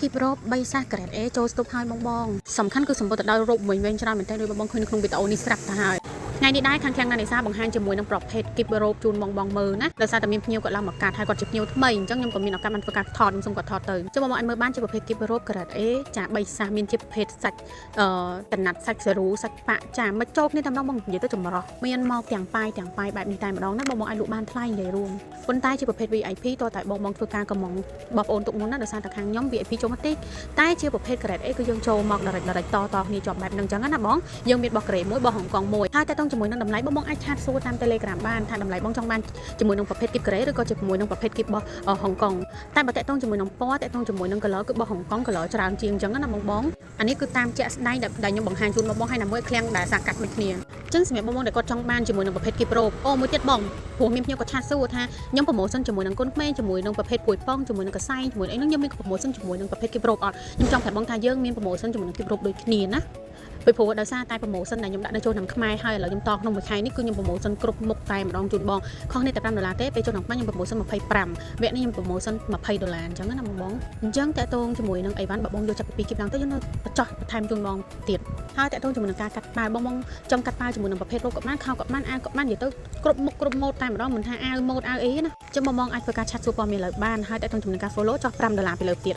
គីបរ៉ូ3សាសក្រេត A ចូលស្តុបហើយបងសំខាន់គឺសម្បត្តិដល់រូបវិញច្រើនមែនទែនដោយបងឃើញក្នុងវីដេអូនេះស្រាប់ទៅហើយថ្ងៃនេះដែរខាងខាងណានេសាបង្ហាញជាមួយនឹងប្រភេទគីបរ៉ូជូនបងមើលណាដោយសារតែមានភ្ញៀវគាត់ឡើងមកកាត់ហើយគាត់ជាភ្ញៀវថ្មីអញ្ចឹងខ្ញុំក៏មានឱកាសបានធ្វើការថតខ្ញុំសូមគាត់ថតទៅចុះបងអាចមើលបានជាប្រភេទគីបរ៉ូក្រេត A ចា3សាសមានជាប្រភេទសាច់តំណាត់សាច់សេរូសាច់ប៉ាក់ចាមកចូលគ្នាតែម្ដងបងនិយាយទៅចម្រោះមានមកទាំងប៉ាយបែបនេះតែម្ដងណាបងអាចលក់បានថ្លៃនិយាយរួមប៉ុន្តែជាប្រភេទ VIP តតែបងធ្វើការកំងបងប្អូនទុកមុនណាដោយសារតែខាងខ្ញុំ VIP ចូលមកតិចតែជាប្រភេទក្រេត A គឺយើងចូលមក direct តគ្នាជាប់បែបហ្នឹងអញ្ចឹងណាបងយើងមានបោះក្រេមួយបោះហុងកុងមួយហើយតែតង់ជាមួយនឹងតម្លៃបងអាចឆាតសួរតាម Telegram បានថាតម្លៃបងចង់បានជាមួយនឹងប្រភេទគីបក្រេឬក៏ជាមួយនឹងប្រភេទគីបបោះហុងកុងតែបើតតង់ជាមួយនឹងពណ៌តតង់ជាមួយនឹង color គឺបោះហុងកុង color ច្រើនជាងអញ្ចឹងណាបងអានេះគឺតាមជាក់ស្ដែងដែលខ្ញុំបង្ហាញជូនបងហើយណាមួយឃ្លាំងដែលសាកាត់ដូចគ្នាអញ្ចឹងសម្រាប់បងដែលគាត់ចង់បានជាមួយនឹងប្រភេទគីបរ៉ូអូមួយទៀតបងព្រោះមានភ្ញៀវគាត់ឆាតសួរថាខ្ញុំប្រម៉ូសិនជាមួយនឹងគុនក្មេងជាមួយនឹងប្រភេទពួយប៉ងជាមួយនឹងកសែងជាមួយអីហ្នឹងខ្ញុំមានប្រម៉ូសិនជាមួយនឹងប្រភេទគីបរ៉ូអត់ខ្ញុំចង់ប្រាប់បងថាយើងមានប្រម៉ូសិនជាមួយនឹងគីបរ៉ូដូចគ្នាណាពីព្រោះដោយសារតែប្រម៉ូសិនដែលខ្ញុំដាក់នៅចូលក្នុងខ្មែរហើយឥឡូវខ្ញុំតក្នុងមួយខែនេះគឺខ្ញុំប្រម៉ូសិនគ្រប់មុខតែម្ដងជូនបងខុសនេះតែ$5ទេពេលចូលក្នុងខ្មែរខ្ញុំប្រម៉ូសិន25វគ្គនេះខ្ញុំប្រម៉ូសិន$20អញ្ចឹងណាបងអញ្ចឹងតេតងជាមួយនឹងអីវ៉ាន់បើបងយកចាប់ពី2គីបឡើងទៅយើងនៅបញ្ចោះបន្ថែមជូនបងទៀតហើយតេតងជាមួយនឹងការកាត់ប៉ាវបងចង់កាត់ប៉ាវជាមួយនឹងប្រភេទរោគក៏បានខោក៏បានអាវក៏បាននិយាយទៅគ្រប់មុខគ្រប់ម៉ូដតែម្ដងមិនថាអាវម៉ូដអាវអីណាអញ្ចឹងបងអាចធ្វើការឆាត់សួរព័ត៌មានលើបានហើយតេតងជាមួយនឹងការ follow ចោះ$5ពីលើទៀត